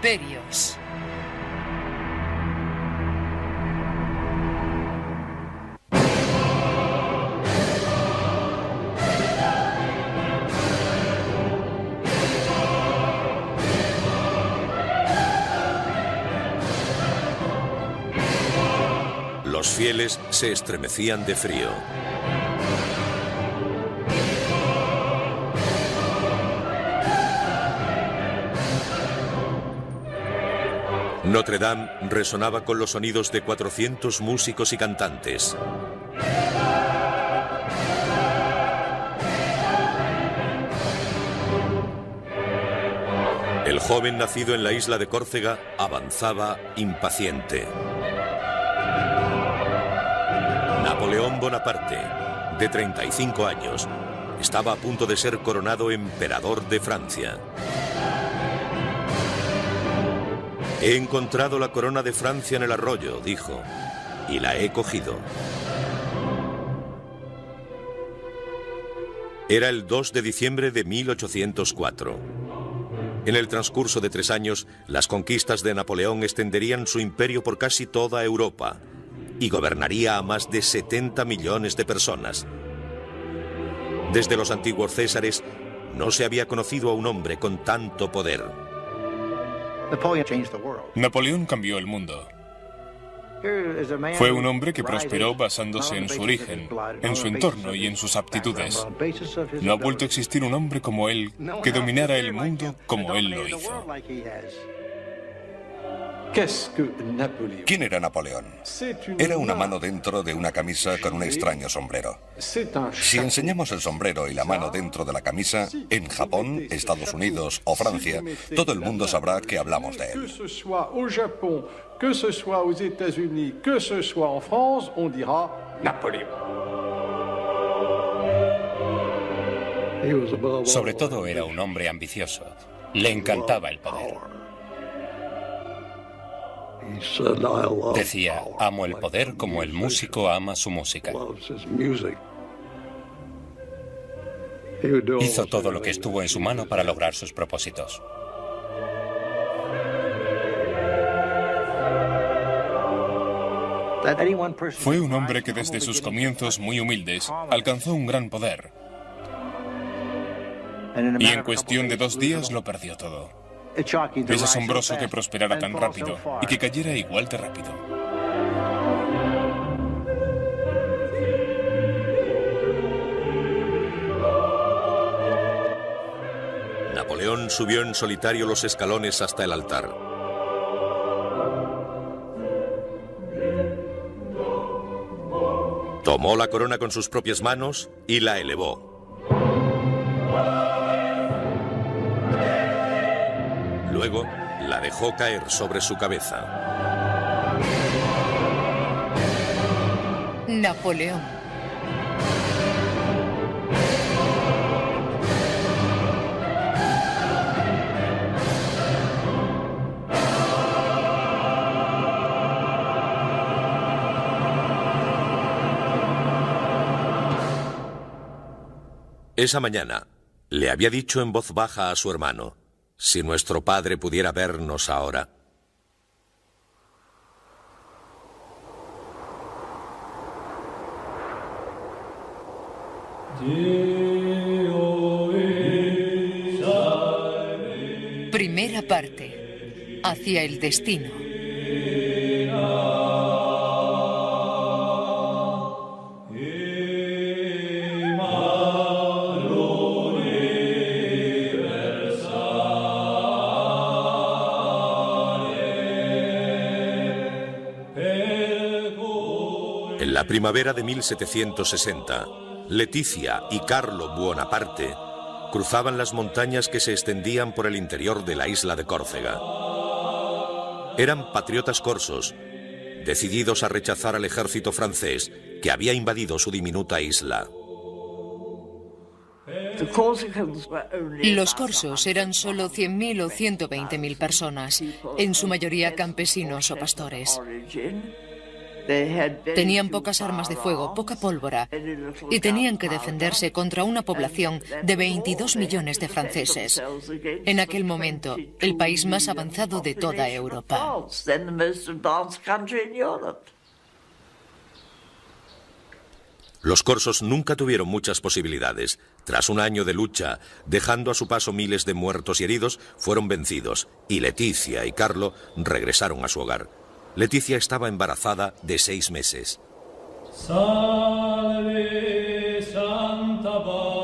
imperios. Los fieles se estremecían de frío. Notre Dame resonaba con los sonidos de 400 músicos y cantantes. El joven nacido en la isla de Córcega avanzaba impaciente. Napoleón Bonaparte, de 35 años, estaba a punto de ser coronado emperador de Francia. He encontrado la corona de Francia en el arroyo, dijo, y la he cogido. Era el 2 de diciembre de 1804. En el transcurso de 3 años, las conquistas de Napoleón extenderían su imperio por casi toda Europa y gobernaría a más de 70 millones de personas. Desde los antiguos Césares, no se había conocido a un hombre con tanto poder. Napoleón cambió el mundo. Fue un hombre que prosperó basándose en su origen, en su entorno y en sus aptitudes. No ha vuelto a existir un hombre como él que dominara el mundo como él lo hizo. ¿Quién era Napoleón? Era una mano dentro de una camisa con un extraño sombrero. Si enseñamos el sombrero y la mano dentro de la camisa, en Japón, Estados Unidos o Francia, todo el mundo sabrá que hablamos de él. Que ce soit aux États-Unis, que ce soit en France, on dira Napoléon. Sobre todo era un hombre ambicioso. Le encantaba el poder. Decía, amo el poder como el músico ama su música. Hizo todo lo que estuvo en su mano para lograr sus propósitos. Fue un hombre que desde sus comienzos muy humildes alcanzó un gran poder. Y en cuestión de 2 días lo perdió todo. Es asombroso que prosperara tan rápido y que cayera igual de rápido. Napoleón subió en solitario los escalones hasta el altar. Tomó la corona con sus propias manos y la elevó. Luego la dejó caer sobre su cabeza. Napoleón. Esa mañana le había dicho en voz baja a su hermano, si nuestro padre pudiera vernos ahora. Primera parte. Hacia el destino. En la primavera de 1760, Leticia y Carlo Buonaparte cruzaban las montañas que se extendían por el interior de la isla de Córcega. Eran patriotas corsos, decididos a rechazar al ejército francés que había invadido su diminuta isla. Los corsos eran solo 100.000 o 120.000 personas, en su mayoría campesinos o pastores. Tenían pocas armas de fuego, poca pólvora, y tenían que defenderse contra una población de 22 millones de franceses. En aquel momento, el país más avanzado de toda Europa. Los corsos nunca tuvieron muchas posibilidades. Tras un año de lucha, dejando a su paso miles de muertos y heridos, fueron vencidos, y Leticia y Carlo regresaron a su hogar. Leticia estaba embarazada de 6 meses. Salve Santa Valens.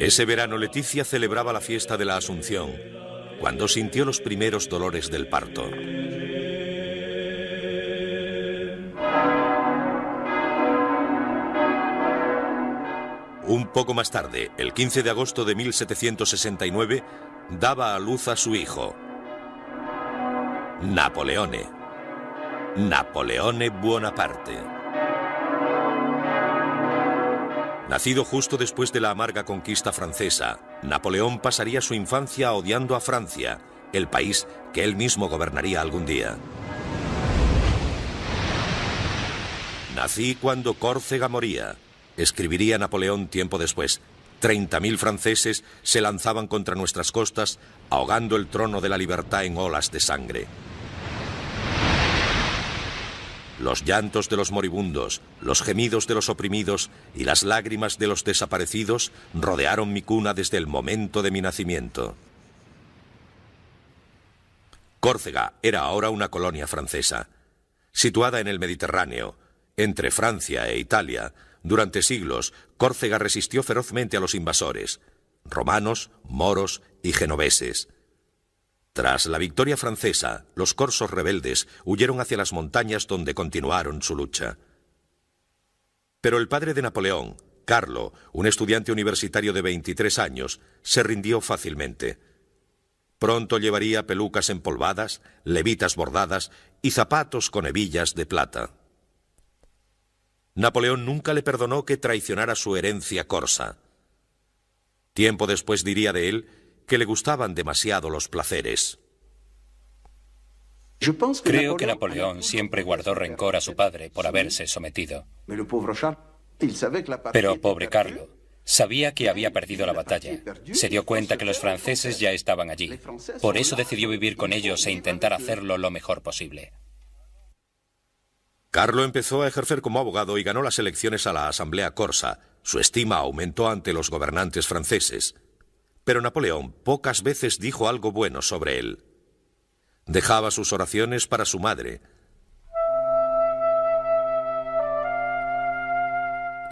Ese verano Leticia celebraba la fiesta de la Asunción, cuando sintió los primeros dolores del parto. Un poco más tarde, el 15 de agosto de 1769, daba a luz a su hijo, Napoleone Bonaparte. Nacido justo después de la amarga conquista francesa, Napoleón pasaría su infancia odiando a Francia, el país que él mismo gobernaría algún día. Nací cuando Córcega moría, escribiría Napoleón tiempo después. 30.000 franceses se lanzaban contra nuestras costas, ahogando el trono de la libertad en olas de sangre. Los llantos de los moribundos, los gemidos de los oprimidos y las lágrimas de los desaparecidos rodearon mi cuna desde el momento de mi nacimiento. Córcega era ahora una colonia francesa. Situada en el Mediterráneo, entre Francia e Italia, durante siglos, Córcega resistió ferozmente a los invasores, romanos, moros y genoveses. Tras la victoria francesa, los corsos rebeldes huyeron hacia las montañas donde continuaron su lucha. Pero el padre de Napoleón, Carlo, un estudiante universitario de 23 años, se rindió fácilmente. Pronto llevaría pelucas empolvadas, levitas bordadas y zapatos con hebillas de plata. Napoleón nunca le perdonó que traicionara su herencia corsa. Tiempo después diría de él que le gustaban demasiado los placeres. Creo que Napoleón siempre guardó rencor a su padre por haberse sometido. Pero pobre Carlo, sabía que había perdido la batalla. Se dio cuenta que los franceses ya estaban allí. Por eso decidió vivir con ellos e intentar hacerlo lo mejor posible. Carlo empezó a ejercer como abogado y ganó las elecciones a la Asamblea Corsa. Su estima aumentó ante los gobernantes franceses. Pero Napoleón pocas veces dijo algo bueno sobre él. Dejaba sus oraciones para su madre,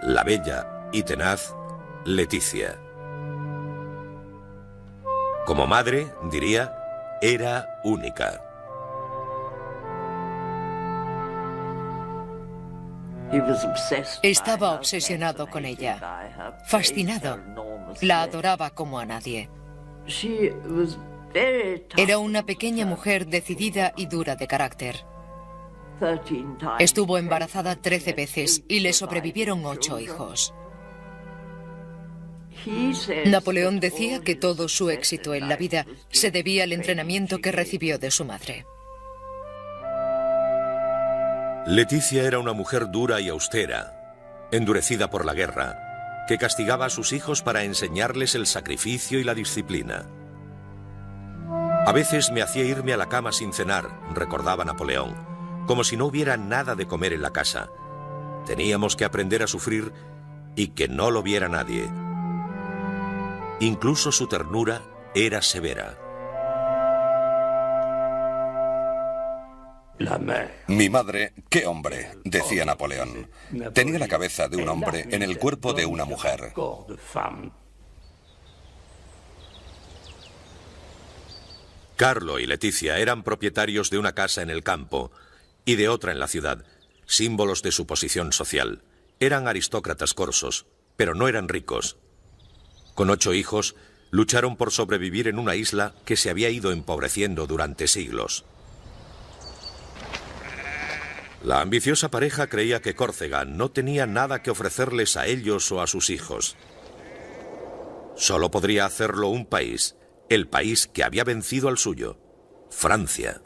la bella y tenaz Leticia. Como madre, diría, era única. Estaba obsesionado con ella, fascinado. La adoraba como a nadie. Era una pequeña mujer decidida y dura de carácter. Estuvo embarazada 13 veces y le sobrevivieron 8 hijos. Napoleón decía que todo su éxito en la vida se debía al entrenamiento que recibió de su madre. Leticia era una mujer dura y austera, endurecida por la guerra, que castigaba a sus hijos para enseñarles el sacrificio y la disciplina. A veces me hacía irme a la cama sin cenar, recordaba Napoleón, como si no hubiera nada de comer en la casa. Teníamos que aprender a sufrir y que no lo viera nadie. Incluso su ternura era severa. Mi madre, qué hombre, decía Napoleón. Tenía la cabeza de un hombre en el cuerpo de una mujer. Carlo y Leticia eran propietarios de una casa en el campo y de otra en la ciudad, símbolos de su posición social. Eran aristócratas corsos, pero no eran ricos. Con 8 hijos, lucharon por sobrevivir en una isla que se había ido empobreciendo durante siglos. La ambiciosa pareja creía que Córcega no tenía nada que ofrecerles a ellos o a sus hijos. Solo podría hacerlo un país, el país que había vencido al suyo, Francia.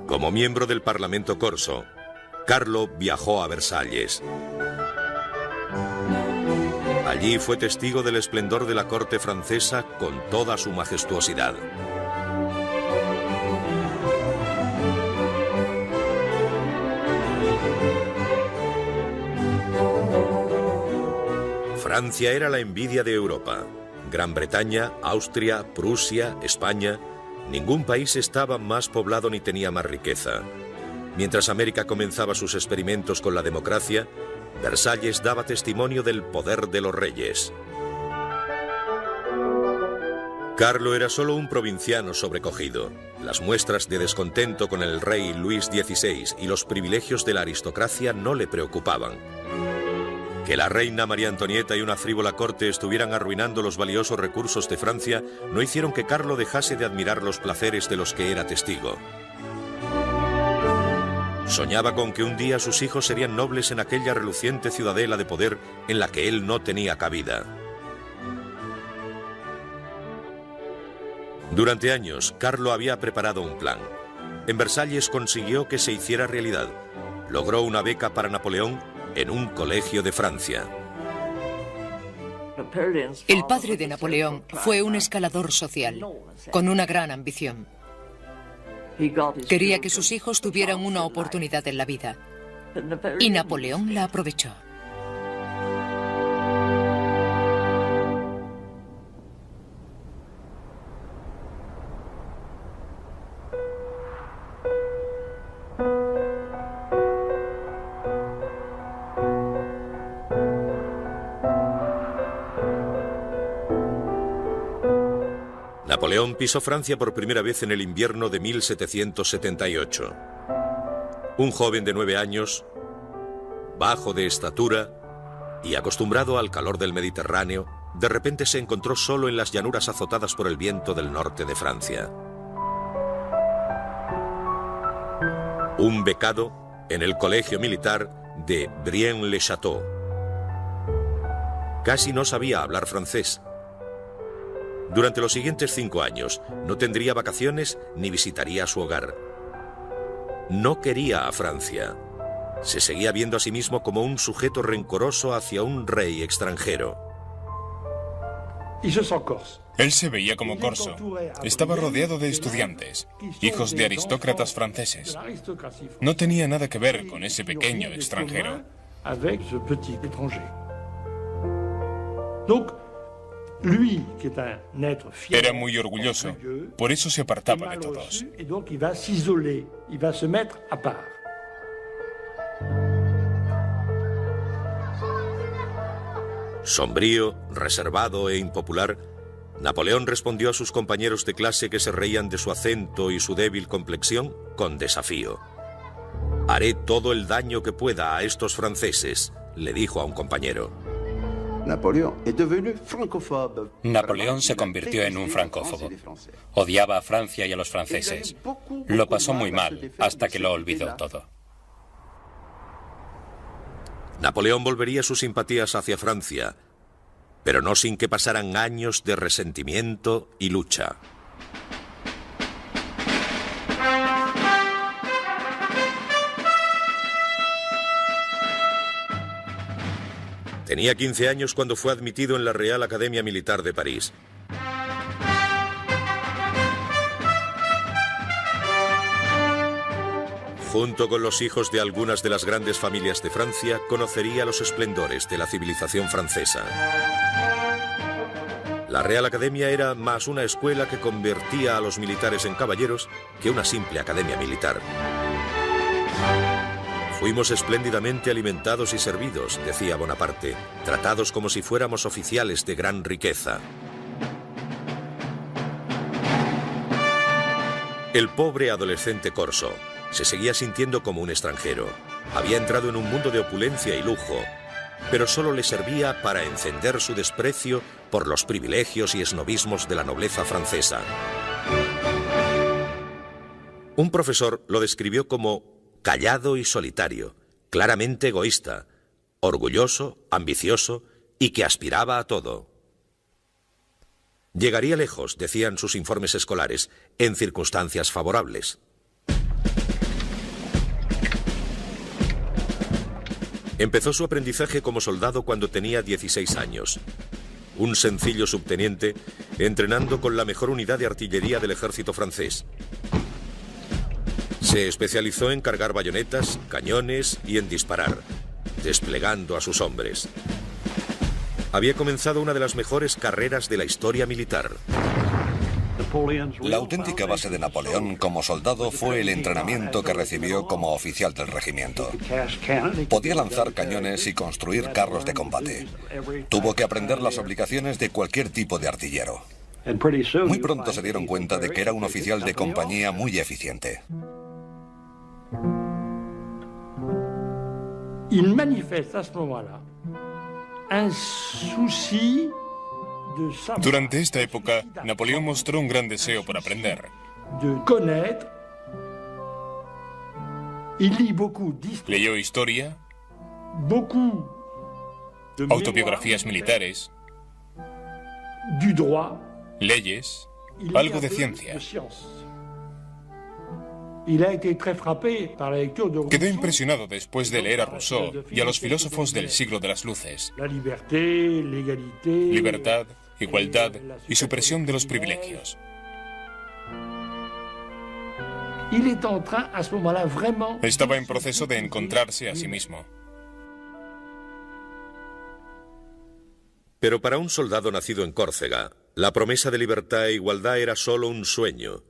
Como miembro del Parlamento corso, Carlo viajó a Versalles. Allí fue testigo del esplendor de la corte francesa con toda su majestuosidad. Francia era la envidia de Europa. Gran Bretaña, Austria, Prusia, España... Ningún país estaba más poblado ni tenía más riqueza. Mientras América comenzaba sus experimentos con la democracia, Versalles daba testimonio del poder de los reyes. Carlo era solo un provinciano sobrecogido. Las muestras de descontento con el rey Luis XVI y los privilegios de la aristocracia no le preocupaban. Que la reina María Antonieta y una frívola corte estuvieran arruinando los valiosos recursos de Francia no hicieron que Carlo dejase de admirar los placeres de los que era testigo. Soñaba con que un día sus hijos serían nobles en aquella reluciente ciudadela de poder en la que él no tenía cabida. Durante años, Carlo había preparado un plan. En Versalles consiguió que se hiciera realidad. Logró una beca para Napoleón en un colegio de Francia. El padre de Napoleón fue un escalador social, con una gran ambición. Quería que sus hijos tuvieran una oportunidad en la vida, y Napoleón la aprovechó. Napoleón pisó Francia por primera vez en el invierno de 1778. Un joven de 9 años, bajo de estatura y acostumbrado al calor del Mediterráneo, de repente se encontró solo en las llanuras azotadas por el viento del norte de Francia. Un becado en el colegio militar de Brienne-le-Château. Casi no sabía hablar francés. Durante los siguientes 5 años no tendría vacaciones ni visitaría su hogar. No quería a Francia. Se seguía viendo a sí mismo como un sujeto rencoroso hacia un rey extranjero. Él se veía como corso. Estaba rodeado de estudiantes, hijos de aristócratas franceses. No tenía nada que ver con ese pequeño extranjero. Era muy orgulloso, por eso se apartaba de todos. Sombrío, reservado e impopular, Napoleón respondió a sus compañeros de clase que se reían de su acento y su débil complexión con desafío. «Haré todo el daño que pueda a estos franceses», le dijo a un compañero. Napoleón se convirtió en un francófobo. Odiaba a Francia y a los franceses. Lo pasó muy mal hasta que lo olvidó todo. Napoleón volvería sus simpatías hacia Francia, pero no sin que pasaran años de resentimiento y lucha. Tenía 15 años cuando fue admitido en la Real Academia Militar de París. Junto con los hijos de algunas de las grandes familias de Francia, conocería los esplendores de la civilización francesa. La Real Academia era más una escuela que convertía a los militares en caballeros que una simple academia militar. Fuimos espléndidamente alimentados y servidos, decía Bonaparte, tratados como si fuéramos oficiales de gran riqueza. El pobre adolescente corso se seguía sintiendo como un extranjero. Había entrado en un mundo de opulencia y lujo, pero solo le servía para encender su desprecio por los privilegios y esnovismos de la nobleza francesa. Un profesor lo describió como callado y solitario, claramente egoísta, orgulloso, ambicioso y que aspiraba a todo. Llegaría lejos, decían sus informes escolares, en circunstancias favorables. Empezó su aprendizaje como soldado cuando tenía 16 años. Un sencillo subteniente entrenando con la mejor unidad de artillería del ejército francés. Se especializó en cargar bayonetas, cañones y en disparar, desplegando a sus hombres. Había comenzado una de las mejores carreras de la historia militar. La auténtica base de Napoleón como soldado fue el entrenamiento que recibió como oficial del regimiento. Podía lanzar cañones y construir carros de combate. Tuvo que aprender las obligaciones de cualquier tipo de artillero. Muy pronto se dieron cuenta de que era un oficial de compañía muy eficiente. Il manifeste à ce moment-là un souci. Durante esta época, Napoleón mostró un gran deseo por aprender. Leyó historia, autobiografías militares, leyes, algo de ciencia. Quedó impresionado después de leer a Rousseau y a los filósofos del siglo de las luces. Libertad, igualdad y supresión de los privilegios. Estaba en proceso de encontrarse a sí mismo. Pero para un soldado nacido en Córcega, la promesa de libertad e igualdad era solo un sueño.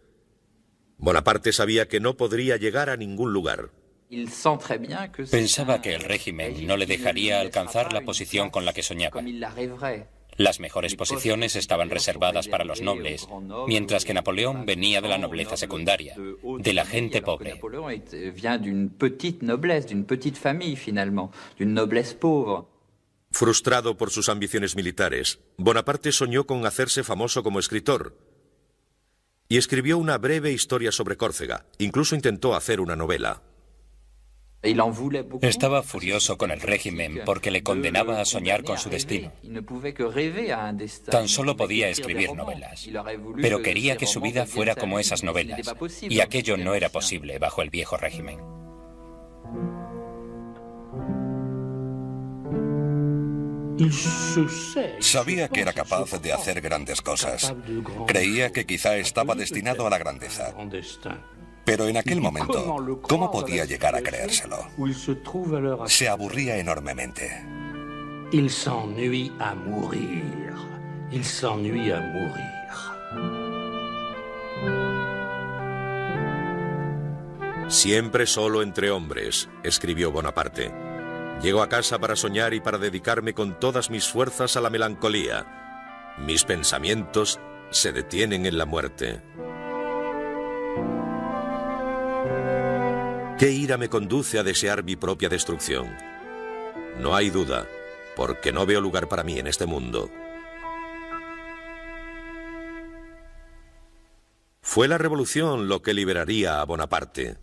Bonaparte sabía que no podría llegar a ningún lugar. Pensaba que el régimen no le dejaría alcanzar la posición con la que soñaba. Las mejores posiciones estaban reservadas para los nobles, mientras que Napoleón venía de la nobleza secundaria, de la gente pobre. Frustrado por sus ambiciones militares, Bonaparte soñó con hacerse famoso como escritor y escribió una breve historia sobre Córcega. Incluso intentó hacer una novela. Estaba furioso con el régimen porque le condenaba a soñar con su destino. Tan solo podía escribir novelas, pero quería que su vida fuera como esas novelas, y aquello no era posible bajo el viejo régimen. Sabía que era capaz de hacer grandes cosas. Creía que quizá estaba destinado a la grandeza. Pero en aquel momento, ¿cómo podía llegar a creérselo? Se aburría enormemente. Il s'ennuie à mourir. Il s'ennuie à mourir. Siempre solo entre hombres, escribió Bonaparte. Llego a casa para soñar y para dedicarme con todas mis fuerzas a la melancolía. Mis pensamientos se detienen en la muerte. ¿Qué ira me conduce a desear mi propia destrucción? No hay duda, porque no veo lugar para mí en este mundo. Fue la revolución lo que liberaría a Bonaparte.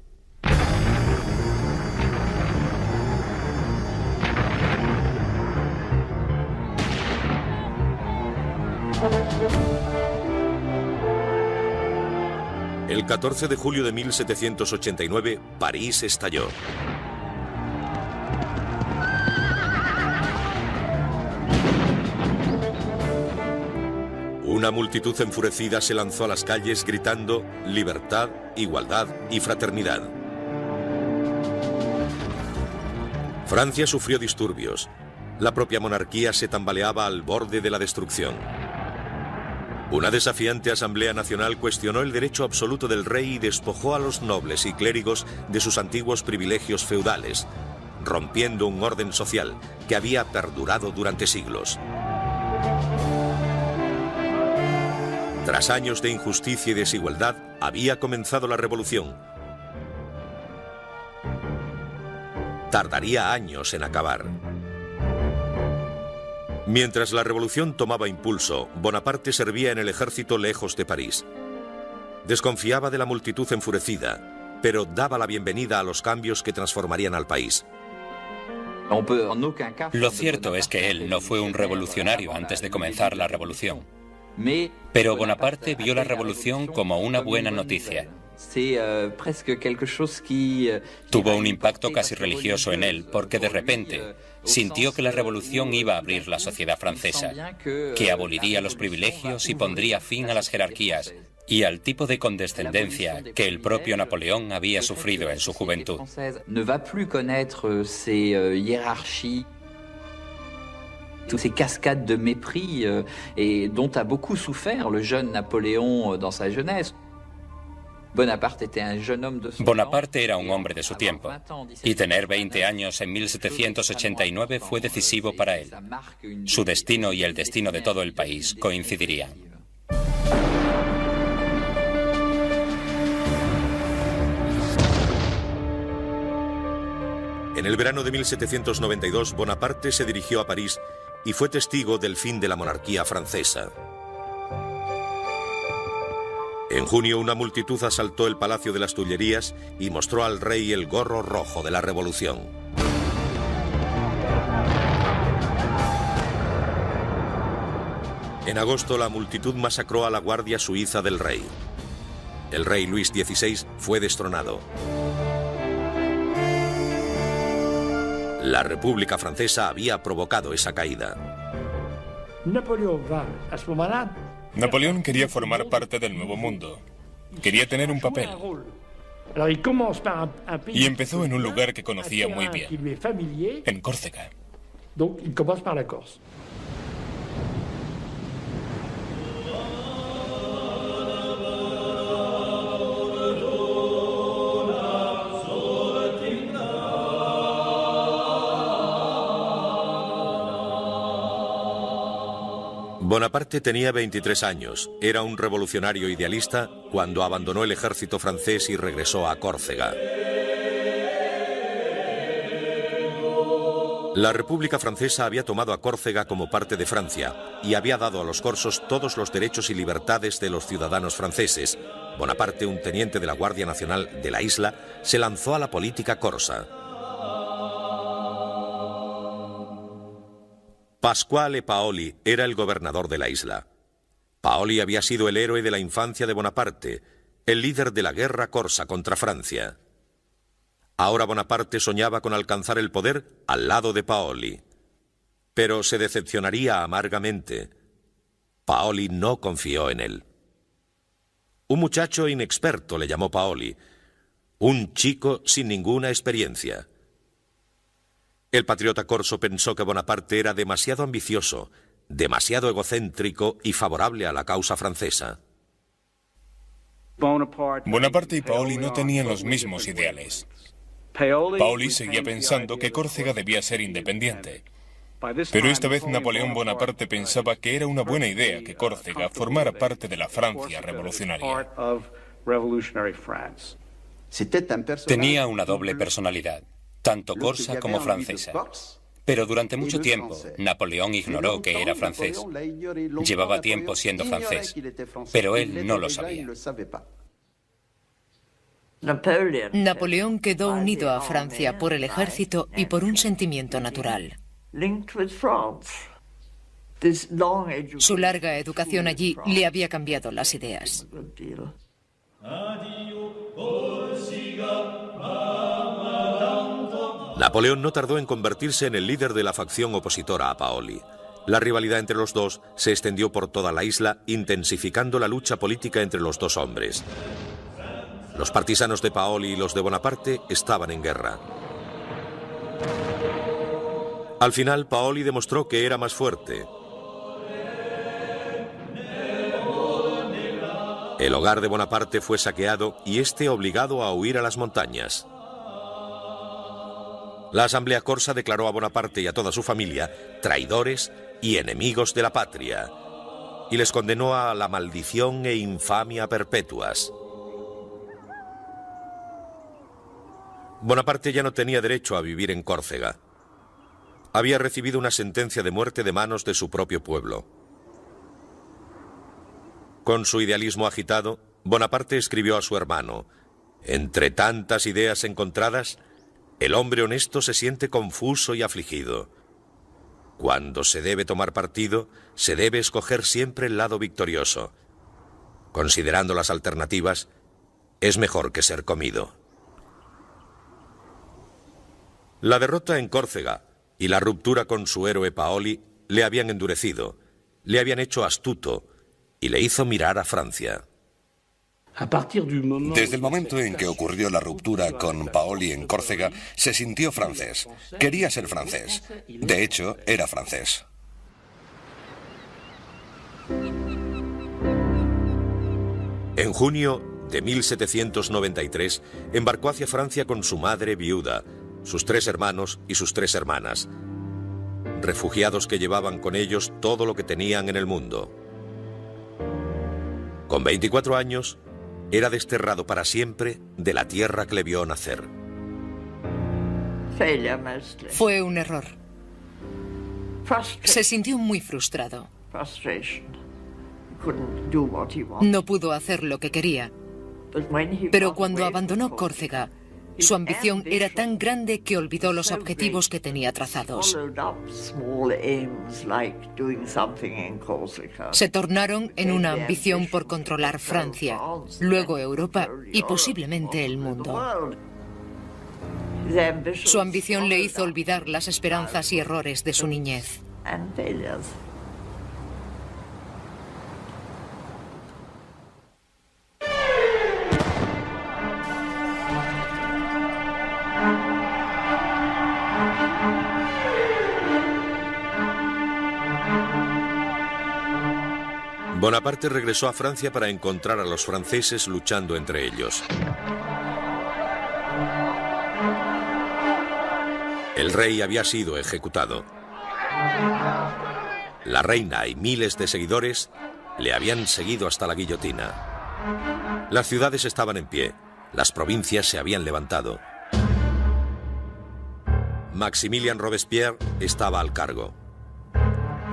El 14 de julio de 1789, París estalló. Una multitud enfurecida se lanzó a las calles gritando libertad, igualdad y fraternidad. Francia sufrió disturbios. La propia monarquía se tambaleaba al borde de la destrucción. Una desafiante Asamblea Nacional cuestionó el derecho absoluto del rey y despojó a los nobles y clérigos de sus antiguos privilegios feudales, rompiendo un orden social que había perdurado durante siglos. Tras años de injusticia y desigualdad, había comenzado la revolución. Tardaría años en acabar. Mientras la revolución tomaba impulso, Bonaparte servía en el ejército lejos de París. Desconfiaba de la multitud enfurecida, pero daba la bienvenida a los cambios que transformarían al país. Lo cierto es que él no fue un revolucionario antes de comenzar la revolución. Pero Bonaparte vio la revolución como una buena noticia. Tuvo un impacto casi religioso en él, porque de repente sintió que la revolución iba a abrir la sociedad francesa, que aboliría los privilegios y pondría fin a las jerarquías y al tipo de condescendencia que el propio Napoleón había sufrido en su juventud. Toutes ces cascades de mépris dont a beaucoup souffert le jeune Napoléon dans sa jeunesse. Bonaparte era un hombre de su tiempo, y tener 20 años en 1789 fue decisivo para él. Su destino y el destino de todo el país coincidirían. En el verano de 1792, Bonaparte se dirigió a París y fue testigo del fin de la monarquía francesa. En junio, una multitud asaltó el Palacio de las Tullerías y mostró al rey el gorro rojo de la revolución. En agosto, la multitud masacró a la guardia suiza del rey. El rey Luis XVI fue destronado. La República Francesa había provocado esa caída. Napoleón quería formar parte del nuevo mundo. Quería tener un papel. Y empezó en un lugar que conocía muy bien, en Córcega. Bonaparte tenía 23 años, era un revolucionario idealista cuando abandonó el ejército francés y regresó a Córcega. La República Francesa había tomado a Córcega como parte de Francia y había dado a los corsos todos los derechos y libertades de los ciudadanos franceses. Bonaparte, un teniente de la Guardia Nacional de la isla, se lanzó a la política corsa. Pasquale Paoli era el gobernador de la isla. Paoli había sido el héroe de la infancia de Bonaparte, el líder de la guerra corsa contra Francia. Ahora Bonaparte soñaba con alcanzar el poder al lado de Paoli. Pero se decepcionaría amargamente. Paoli no confió en él. Un muchacho inexperto, le llamó Paoli. Un chico sin ninguna experiencia. El patriota corso pensó que Bonaparte era demasiado ambicioso, demasiado egocéntrico y favorable a la causa francesa. Bonaparte y Paoli no tenían los mismos ideales. Paoli seguía pensando que Córcega debía ser independiente. Pero esta vez Napoleón Bonaparte pensaba que era una buena idea que Córcega formara parte de la Francia revolucionaria. Tenía una doble personalidad, tanto corsa como francesa. Pero durante mucho tiempo, Napoleón ignoró que era francés. Llevaba tiempo siendo francés, pero él no lo sabía. Napoleón quedó unido a Francia por el ejército y por un sentimiento natural. Su larga educación allí le había cambiado las ideas. Napoleón no tardó en convertirse en el líder de la facción opositora a Paoli. La rivalidad entre los dos se extendió por toda la isla, intensificando la lucha política entre los dos hombres. Los partisanos de Paoli y los de Bonaparte estaban en guerra. Al final, Paoli demostró que era más fuerte. El hogar de Bonaparte fue saqueado y este obligado a huir a las montañas. La Asamblea Corsa declaró a Bonaparte y a toda su familia traidores y enemigos de la patria y les condenó a la maldición e infamia perpetuas. Bonaparte ya no tenía derecho a vivir en Córcega. había recibido una sentencia de muerte de manos de su propio pueblo. Con su idealismo agitado, Bonaparte escribió a su hermano: entre tantas ideas encontradas, el hombre honesto se siente confuso y afligido. Cuando se debe tomar partido, se debe escoger siempre el lado victorioso. Considerando las alternativas, es mejor que ser comido. La derrota en Córcega y la ruptura con su héroe Paoli le habían endurecido, le habían hecho astuto y le hizo mirar a Francia. Desde el momento en que ocurrió la ruptura con Paoli en Córcega, se sintió francés. Quería ser francés. De hecho, era francés. En junio de 1793, embarcó hacia Francia con su madre viuda, sus 3 hermanos y sus 3 hermanas, refugiados que llevaban con ellos todo lo que tenían en el mundo. Con 24 años, era desterrado para siempre de la tierra que le vio nacer. Fue un error. Se sintió muy frustrado. No pudo hacer lo que quería. Pero cuando abandonó Córcega, su ambición era tan grande que olvidó los objetivos que tenía trazados. Se tornaron en una ambición por controlar Francia, luego Europa y posiblemente el mundo. Su ambición le hizo olvidar las esperanzas y errores de su niñez. Bonaparte regresó a Francia para encontrar a los franceses luchando entre ellos. El rey había sido ejecutado. La reina y miles de seguidores le habían seguido hasta la guillotina. Las ciudades estaban en pie, las provincias se habían levantado. Maximilien Robespierre estaba al cargo.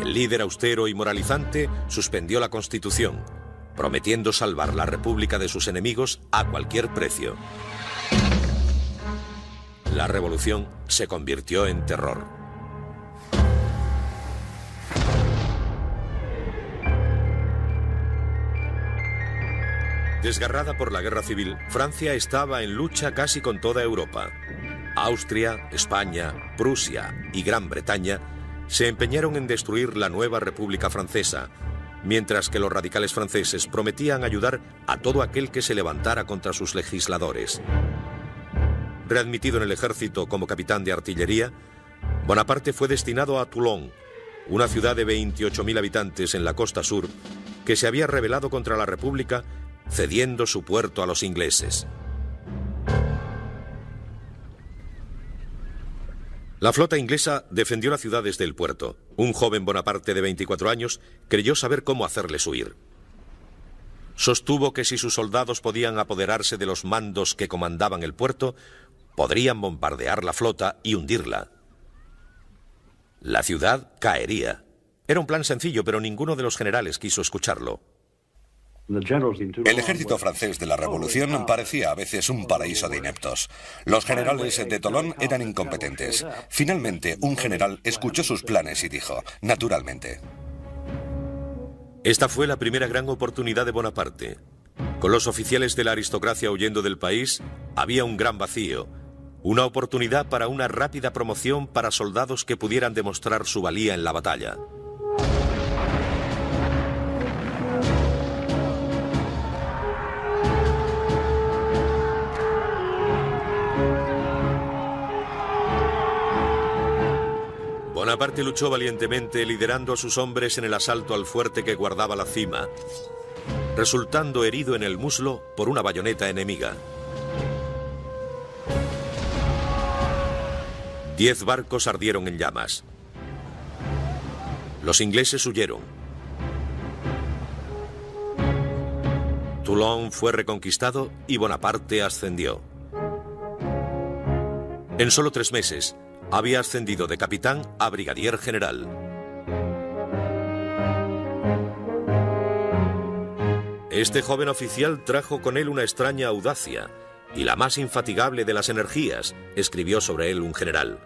El líder austero y moralizante suspendió la Constitución, prometiendo salvar la República de sus enemigos a cualquier precio. La revolución se convirtió en terror. Desgarrada por la guerra civil, Francia estaba en lucha casi con toda Europa. Austria, España, Prusia y Gran Bretaña se empeñaron en destruir la nueva República Francesa, mientras que los radicales franceses prometían ayudar a todo aquel que se levantara contra sus legisladores. Readmitido en el ejército como capitán de artillería, Bonaparte fue destinado a Toulon, una ciudad de 28.000 habitantes en la costa sur, que se había rebelado contra la República, cediendo su puerto a los ingleses. La flota inglesa defendió la ciudad desde el puerto. Un joven Bonaparte de 24 años creyó saber cómo hacerles huir. Sostuvo que si sus soldados podían apoderarse de los mandos que comandaban el puerto, podrían bombardear la flota y hundirla. La ciudad caería. Era un plan sencillo, pero ninguno de los generales quiso escucharlo. El ejército francés de la Revolución parecía a veces un paraíso de ineptos. Los generales de Tolón eran incompetentes. Finalmente, un general escuchó sus planes y dijo: naturalmente. Esta fue la primera gran oportunidad de Bonaparte. Con los oficiales de la aristocracia huyendo del país, había un gran vacío. Una oportunidad para una rápida promoción para soldados que pudieran demostrar su valía en la batalla. Bonaparte luchó valientemente, liderando a sus hombres en el asalto al fuerte que guardaba la cima, resultando herido en el muslo por una bayoneta enemiga. 10 barcos ardieron en llamas. Los ingleses huyeron. Toulon fue reconquistado y Bonaparte ascendió. En solo 3 meses, había ascendido de capitán a brigadier general. Este joven oficial trajo con él una extraña audacia y la más infatigable de las energías, escribió sobre él un general.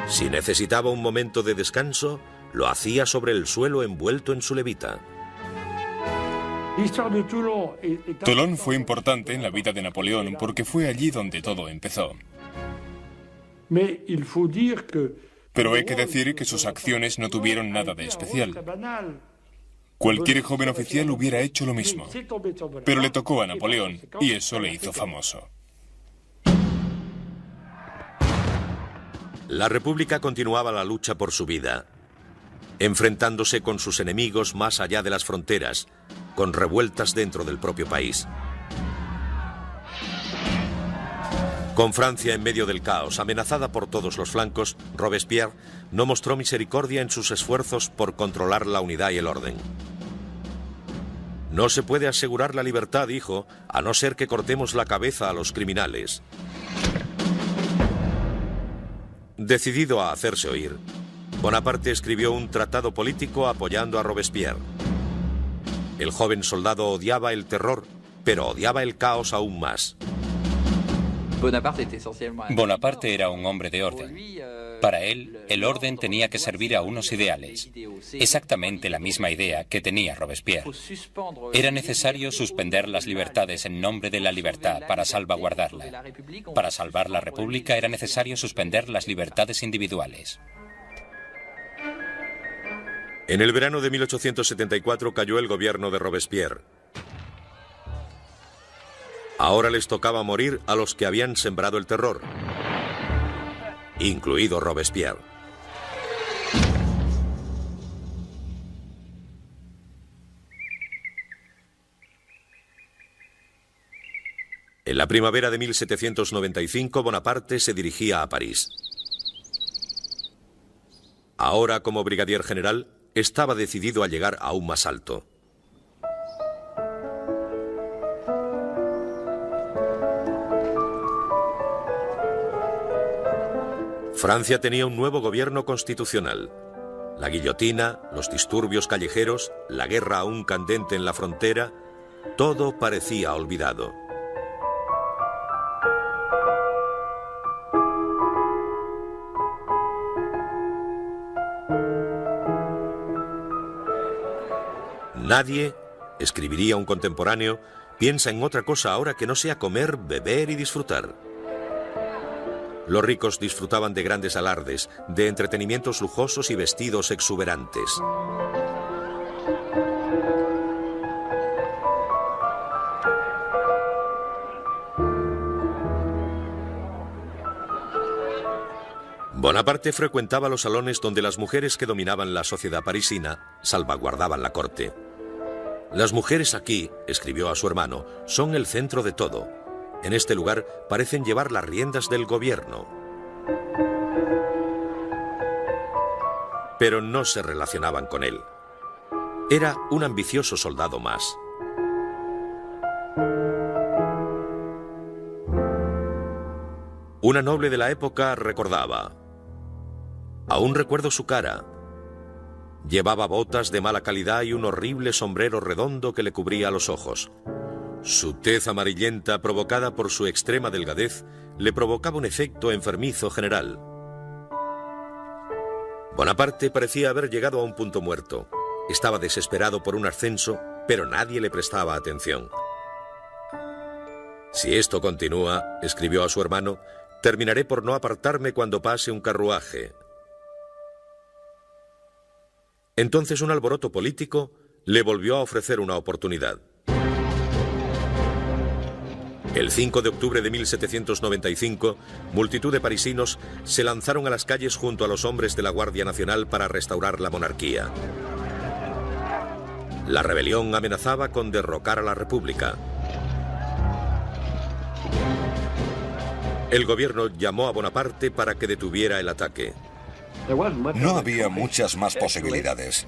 Si necesitaba un momento de descanso, lo hacía sobre el suelo envuelto en su levita. Toulon fue importante en la vida de Napoleón porque fue allí donde todo empezó. Pero hay que decir que sus acciones no tuvieron nada de especial. Cualquier joven oficial hubiera hecho lo mismo, pero le tocó a Napoleón y eso le hizo famoso. La República continuaba la lucha por su vida, enfrentándose con sus enemigos más allá de las fronteras, con revueltas dentro del propio país. Con Francia en medio del caos, amenazada por todos los flancos, Robespierre no mostró misericordia en sus esfuerzos por controlar la unidad y el orden. No se puede asegurar la libertad, dijo, a no ser que cortemos la cabeza a los criminales. Decidido a hacerse oír, Bonaparte escribió un tratado político apoyando a Robespierre. El joven soldado odiaba el terror, pero odiaba el caos aún más. Bonaparte era un hombre de orden. Para él, el orden tenía que servir a unos ideales. Exactamente la misma idea que tenía Robespierre. Era necesario suspender las libertades en nombre de la libertad para salvaguardarla. Para salvar la República era necesario suspender las libertades individuales. En el verano de 1874 cayó el gobierno de Robespierre. Ahora les tocaba morir a los que habían sembrado el terror, incluido Robespierre. En la primavera de 1795, Bonaparte se dirigía a París. Ahora, como brigadier general, estaba decidido a llegar aún más alto. Francia tenía un nuevo gobierno constitucional. La guillotina, los disturbios callejeros, la guerra aún candente en la frontera, todo parecía olvidado. Nadie, escribiría un contemporáneo, piensa en otra cosa ahora que no sea comer, beber y disfrutar. Los ricos disfrutaban de grandes alardes, de entretenimientos lujosos y vestidos exuberantes. Bonaparte frecuentaba los salones donde las mujeres que dominaban la sociedad parisina salvaguardaban la corte. Las mujeres aquí, escribió a su hermano, son el centro de todo. En este lugar parecen llevar las riendas del gobierno. Pero no se relacionaban con él. Era un ambicioso soldado más. Una noble de la época recordaba: aún recuerdo su cara. Llevaba botas de mala calidad y un horrible sombrero redondo que le cubría los ojos. Su tez amarillenta, provocada por su extrema delgadez, le provocaba un efecto enfermizo general. Bonaparte parecía haber llegado a un punto muerto. Estaba desesperado por un ascenso, pero nadie le prestaba atención. Si esto continúa, escribió a su hermano, terminaré por no apartarme cuando pase un carruaje. Entonces un alboroto político le volvió a ofrecer una oportunidad. El 5 de octubre de 1795, multitud de parisinos se lanzaron a las calles junto a los hombres de la Guardia Nacional para restaurar la monarquía. La rebelión amenazaba con derrocar a la República. El gobierno llamó a Bonaparte para que detuviera el ataque. No había muchas más posibilidades.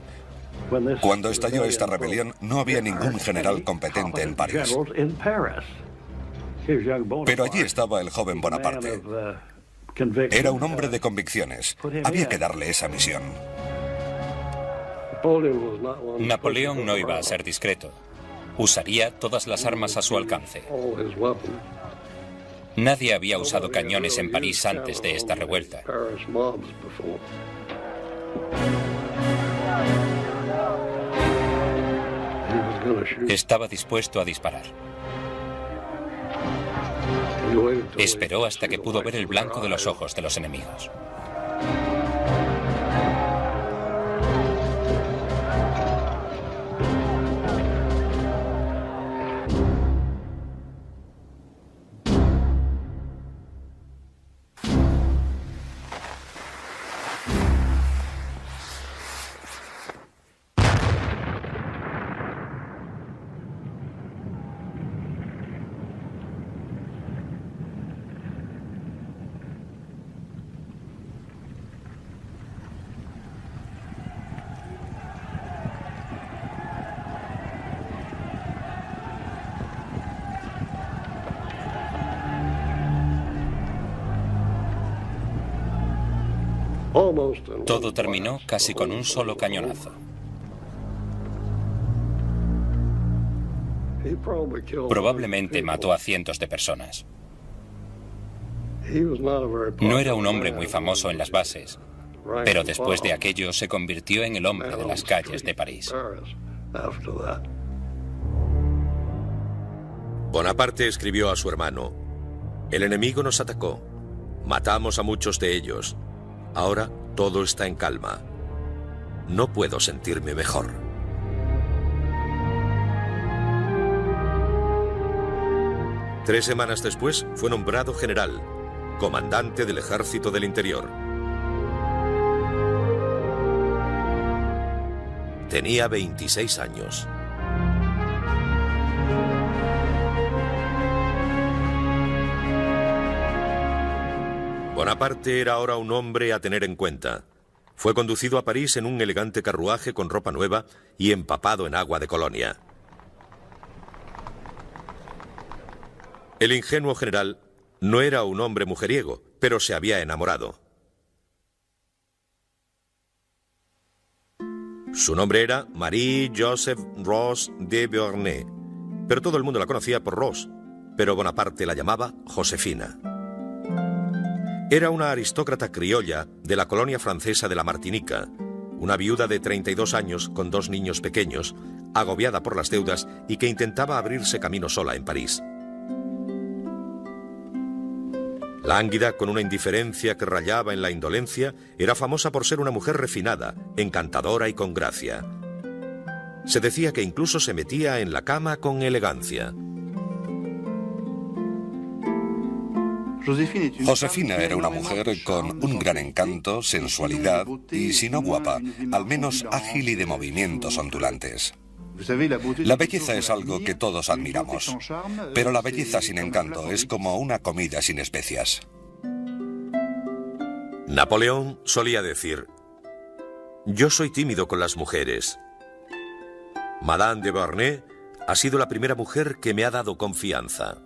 Cuando estalló esta rebelión, no había ningún general competente en París. Pero allí estaba el joven Bonaparte. Era un hombre de convicciones. Había que darle esa misión. Napoleón no iba a ser discreto. Usaría todas las armas a su alcance. Nadie había usado cañones en París antes de esta revuelta. Estaba dispuesto a disparar. Esperó hasta que pudo ver el blanco de los ojos de los enemigos. Todo terminó casi con un solo cañonazo. Probablemente mató a cientos de personas. No era un hombre muy famoso en las bases, pero después de aquello se convirtió en el hombre de las calles de París. Bonaparte escribió a su hermano: "El enemigo nos atacó. Matamos a muchos de ellos. Ahora todo está en calma. No puedo sentirme mejor". Tres semanas después fue nombrado general, comandante del Ejército del Interior. Tenía 26 años. Bonaparte era ahora un hombre a tener en cuenta. Fue conducido a París en un elegante carruaje con ropa nueva y empapado en agua de colonia. El ingenuo general no era un hombre mujeriego, pero se había enamorado. Su nombre era Marie-Joseph Rose de Beauharnais, pero todo el mundo la conocía por Rose, pero Bonaparte la llamaba Josefina. Era una aristócrata criolla de la colonia francesa de la Martinica, una viuda de 32 años con 2 niños pequeños, agobiada por las deudas y que intentaba abrirse camino sola en París. Lánguida, con una indiferencia que rayaba en la indolencia, era famosa por ser una mujer refinada, encantadora y con gracia. Se decía que incluso se metía en la cama con elegancia. Josefina era una mujer con un gran encanto, sensualidad y, si no guapa, al menos ágil y de movimientos ondulantes. La belleza es algo que todos admiramos, pero la belleza sin encanto es como una comida sin especias. Napoleón solía decir: "Yo soy tímido con las mujeres. Madame de Beauharnais ha sido la primera mujer que me ha dado confianza".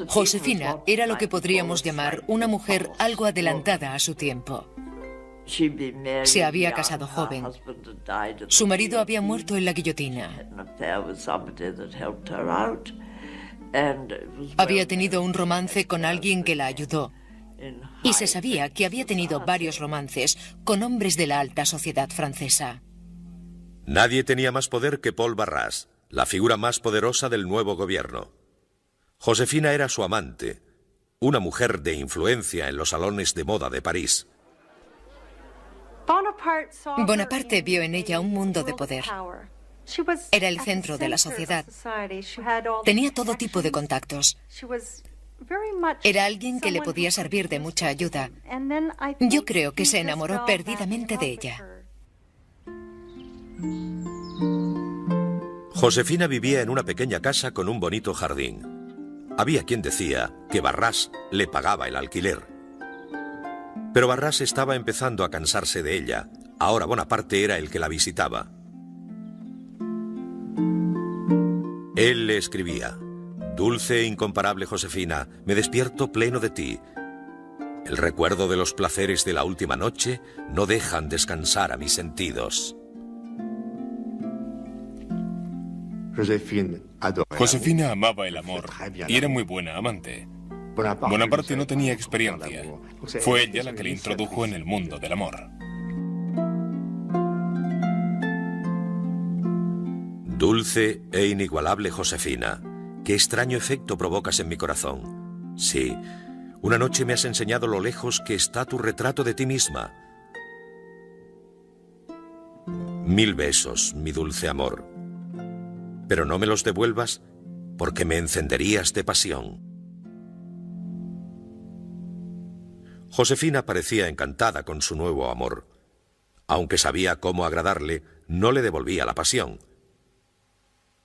Josefina era lo que podríamos llamar una mujer algo adelantada a su tiempo. Se había casado joven. Su marido había muerto en la guillotina. Había tenido un romance con alguien que la ayudó. Y se sabía que había tenido varios romances con hombres de la alta sociedad francesa. Nadie tenía más poder que Paul Barras, la figura más poderosa del nuevo gobierno. Josefina era su amante, una mujer de influencia en los salones de moda de París. Bonaparte vio en ella un mundo de poder. Era el centro de la sociedad. Tenía todo tipo de contactos. Era alguien que le podía servir de mucha ayuda. Yo creo que se enamoró perdidamente de ella. Josefina vivía en una pequeña casa con un bonito jardín. Había quien decía que Barras le pagaba el alquiler. Pero Barras estaba empezando a cansarse de ella. Ahora Bonaparte era el que la visitaba. Él le escribía: "Dulce e incomparable Josefina, me despierto pleno de ti. El recuerdo de los placeres de la última noche no dejan descansar a mis sentidos. Josefina amaba el amor y era muy buena amante. Bonaparte no tenía experiencia. Fue ella la que le introdujo en el mundo del amor. Dulce e inigualable Josefina, qué extraño efecto provocas en mi corazón. Sí, una noche me has enseñado lo lejos que está tu retrato de ti misma. 1000 besos, mi dulce amor. Pero no me los devuelvas porque me encenderías de pasión. Josefina parecía encantada con su nuevo amor. Aunque sabía cómo agradarle, no le devolvía la pasión.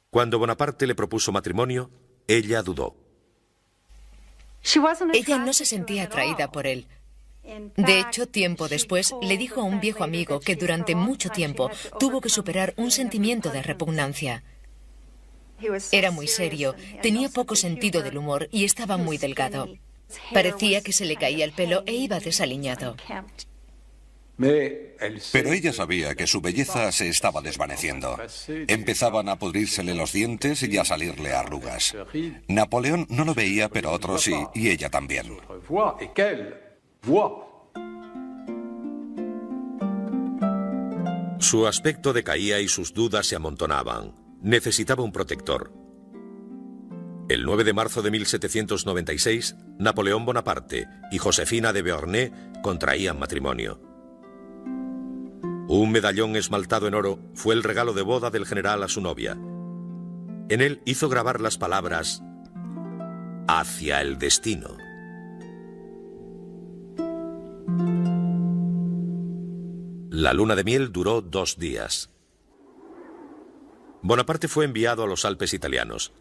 Cuando Bonaparte le propuso matrimonio, ella dudó. Ella no se sentía atraída por él. De hecho, tiempo después, le dijo a un viejo amigo que durante mucho tiempo tuvo que superar un sentimiento de repugnancia. Era muy serio, tenía poco sentido del humor y estaba muy delgado. Parecía que se le caía el pelo e iba desaliñado. Pero ella sabía que su belleza se estaba desvaneciendo. Empezaban a pudrírsele los dientes y a salirle arrugas. Napoleón no lo veía, pero otros sí, y ella también. Su aspecto decaía y sus dudas se amontonaban. Necesitaba un protector. El 9 de marzo de 1796, Napoleón Bonaparte y Josefina de Beauharnais contraían matrimonio. Un medallón esmaltado en oro fue el regalo de boda del general a su novia. En él hizo grabar las palabras «Hacia el destino». La luna de miel duró 2 días. Bonaparte fue enviado a los Alpes italianos.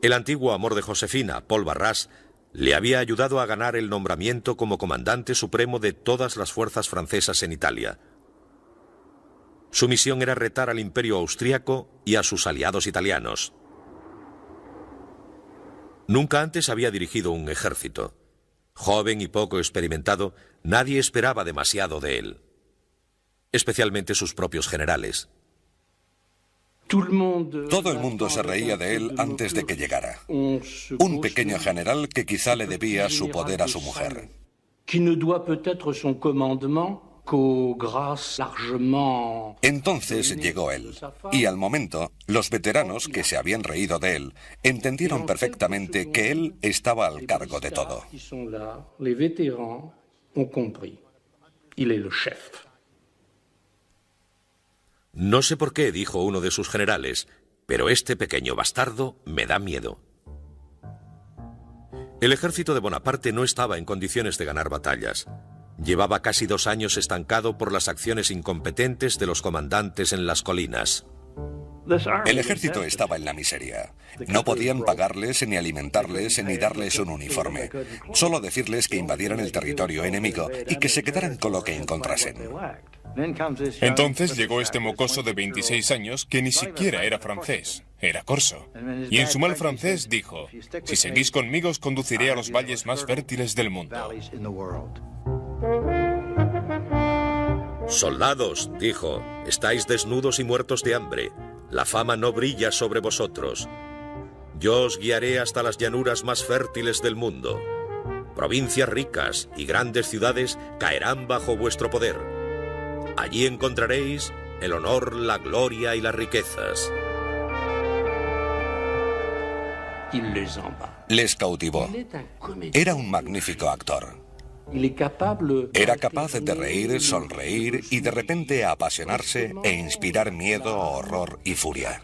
El antiguo amor de Josefina, Paul Barras, le había ayudado a ganar el nombramiento como comandante supremo de todas las fuerzas francesas en Italia. Su misión era retar al imperio austríaco y a sus aliados italianos. Nunca antes había dirigido un ejército. Joven y poco experimentado, nadie esperaba demasiado de él. Especialmente sus propios generales. Todo el mundo se reía de él antes de que llegara. Un pequeño general que quizá le debía su poder a su mujer. Entonces llegó él, y al momento, los veteranos que se habían reído de él entendieron perfectamente que él estaba al cargo de todo. No sé por qué, dijo uno de sus generales, pero este pequeño bastardo me da miedo. El ejército de Bonaparte no estaba en condiciones de ganar batallas. Llevaba casi 2 años estancado por las acciones incompetentes de los comandantes en las colinas. El ejército estaba en la miseria. No podían pagarles, ni alimentarles, ni darles un uniforme. Solo decirles que invadieran el territorio enemigo y que se quedaran con lo que encontrasen. Entonces llegó este mocoso de 26 años que ni siquiera era francés, era corso. Y en su mal francés dijo: si seguís conmigo os conduciré a los valles más fértiles del mundo. Soldados, dijo, estáis desnudos y muertos de hambre. La fama no brilla sobre vosotros. Yo os guiaré hasta las llanuras más fértiles del mundo. Provincias ricas y grandes ciudades caerán bajo vuestro poder. Allí encontraréis el honor, la gloria y las riquezas. Les cautivó. Era un magnífico actor. Era capaz de reír, sonreír y de repente apasionarse e inspirar miedo, horror y furia.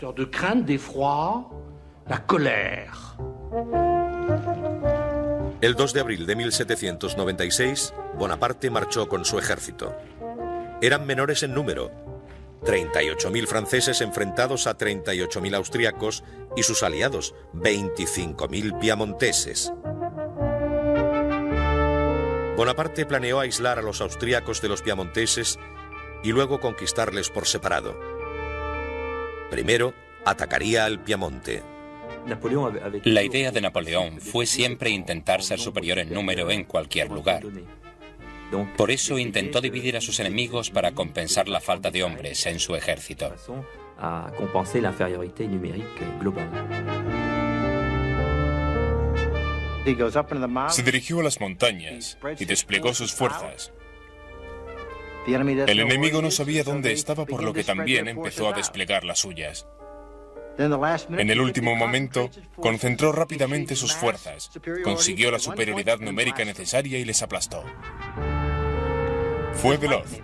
El 2 de abril de 1796, Bonaparte marchó con su ejército. Eran menores en número, 38.000 franceses enfrentados a 38.000 austriacos y sus aliados, 25.000 piamonteses. Bonaparte planeó aislar a los austriacos de los piamonteses y luego conquistarles por separado. Primero, atacaría al Piamonte. La idea de Napoleón fue siempre intentar ser superior en número en cualquier lugar. Por eso intentó dividir a sus enemigos para compensar la falta de hombres en su ejército. Se dirigió a las montañas y desplegó sus fuerzas. El enemigo no sabía dónde estaba, por lo que también empezó a desplegar las suyas. En el último momento, concentró rápidamente sus fuerzas, consiguió la superioridad numérica necesaria y les aplastó. Fue veloz.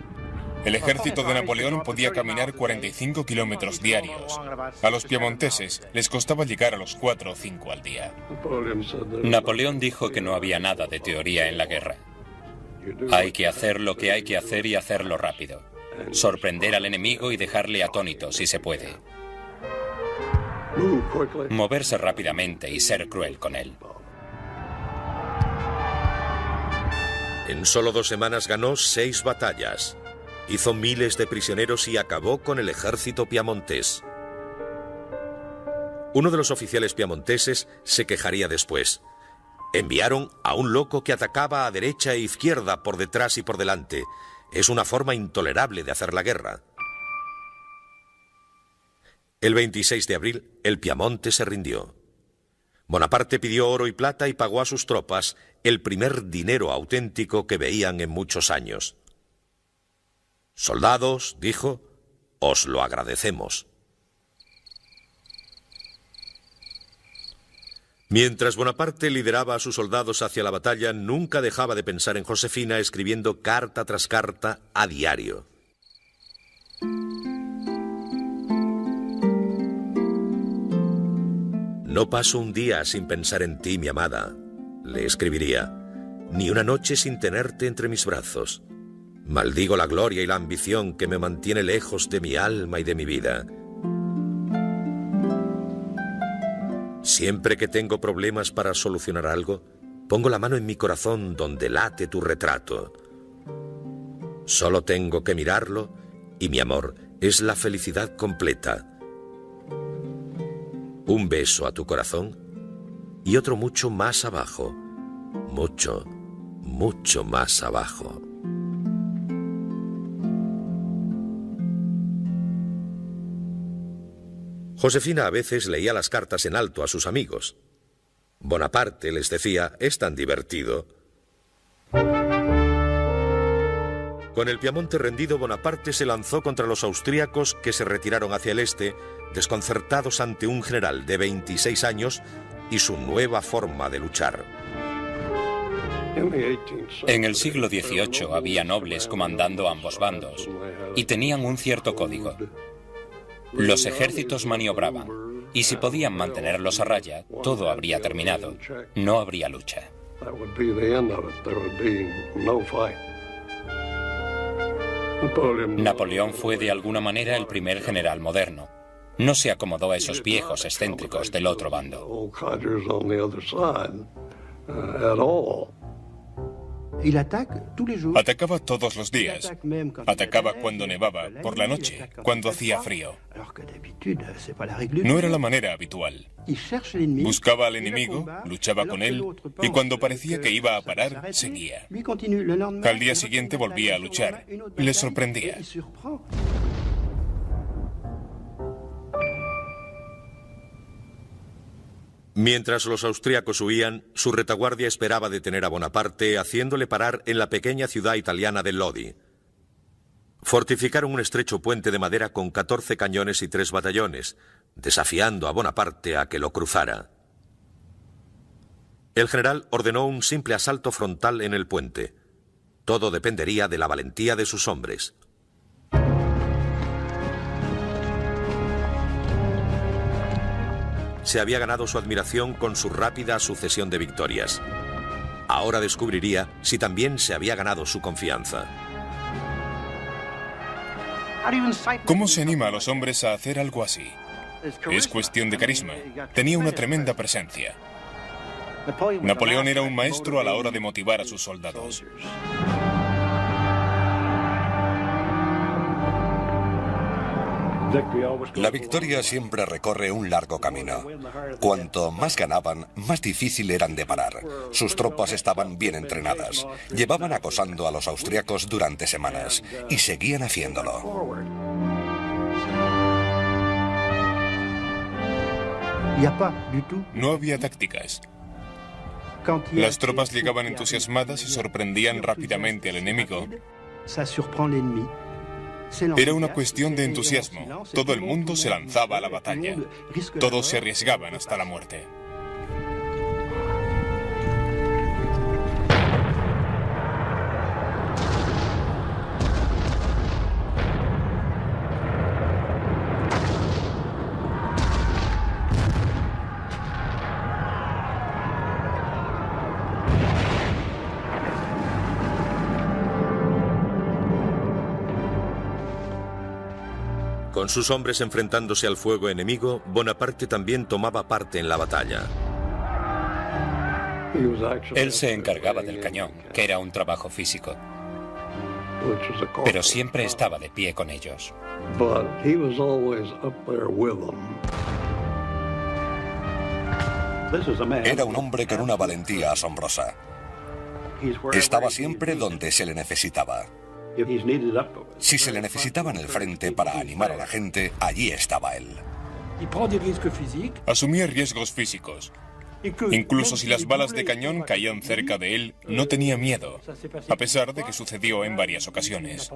El ejército de Napoleón podía caminar 45 kilómetros diarios. A los piamonteses les costaba llegar a los 4 o 5 al día. Napoleón dijo que no había nada de teoría en la guerra. Hay que hacer lo que hay que hacer y hacerlo rápido. Sorprender al enemigo y dejarle atónito si se puede. Moverse rápidamente y ser cruel con él. En solo 2 semanas ganó 6 batallas. Hizo miles de prisioneros y acabó con el ejército piamontés. Uno de los oficiales piamonteses se quejaría después. Enviaron a un loco que atacaba a derecha e izquierda, por detrás y por delante. Es una forma intolerable de hacer la guerra. El 26 de abril, el Piamonte se rindió. Bonaparte pidió oro y plata y pagó a sus tropas el primer dinero auténtico que veían en muchos años. «Soldados», dijo, «os lo agradecemos». Mientras Bonaparte lideraba a sus soldados hacia la batalla, nunca dejaba de pensar en Josefina, escribiendo carta tras carta a diario. «No paso un día sin pensar en ti, mi amada», le escribiría, «ni una noche sin tenerte entre mis brazos. Maldigo la gloria y la ambición que me mantiene lejos de mi alma y de mi vida. Siempre que tengo problemas para solucionar algo, pongo la mano en mi corazón donde late tu retrato. Solo tengo que mirarlo y mi amor es la felicidad completa. Un beso a tu corazón y otro mucho más abajo, mucho, mucho más abajo». Josefina a veces leía las cartas en alto a sus amigos. Bonaparte les decía, «es tan divertido». Con el Piamonte rendido, Bonaparte se lanzó contra los austríacos, que se retiraron hacia el este, desconcertados ante un general de 26 años y su nueva forma de luchar. En el siglo XVIII había nobles comandando ambos bandos y tenían un cierto código. Los ejércitos maniobraban, y si podían mantenerlos a raya, todo habría terminado. No habría lucha. Napoleón fue de alguna manera el primer general moderno. No se acomodó a esos viejos excéntricos del otro bando. Atacaba todos los días. Atacaba cuando nevaba, por la noche, cuando hacía frío. No era la manera habitual. Buscaba al enemigo, luchaba con él, y cuando parecía que iba a parar, seguía. Al día siguiente volvía a luchar, y le sorprendía. Mientras los austríacos huían, su retaguardia esperaba detener a Bonaparte, haciéndole parar en la pequeña ciudad italiana de Lodi. Fortificaron un estrecho puente de madera con 14 cañones y 3 batallones, desafiando a Bonaparte a que lo cruzara. El general ordenó un simple asalto frontal en el puente. Todo dependería de la valentía de sus hombres. Se había ganado su admiración con su rápida sucesión de victorias. Ahora descubriría si también se había ganado su confianza. ¿Cómo se anima a los hombres a hacer algo así? Es cuestión de carisma. Tenía una tremenda presencia. Napoleón era un maestro a la hora de motivar a sus soldados. La victoria siempre recorre un largo camino. Cuanto más ganaban, más difícil eran de parar. Sus tropas estaban bien entrenadas. Llevaban acosando a los austriacos durante semanas y seguían haciéndolo. No había tácticas. Las tropas llegaban entusiasmadas y sorprendían rápidamente al enemigo. Era una cuestión de entusiasmo. Todo el mundo se lanzaba a la batalla. Todos se arriesgaban hasta la muerte. Con sus hombres enfrentándose al fuego enemigo, Bonaparte también tomaba parte en la batalla. Él se encargaba del cañón, que era un trabajo físico, pero siempre estaba de pie con ellos. Era un hombre con una valentía asombrosa. Estaba siempre donde se le necesitaba. Si se le necesitaba en el frente para animar a la gente, allí estaba él. Asumía riesgos físicos. Incluso si las balas de cañón caían cerca de él, no tenía miedo, a pesar de que sucedió en varias ocasiones.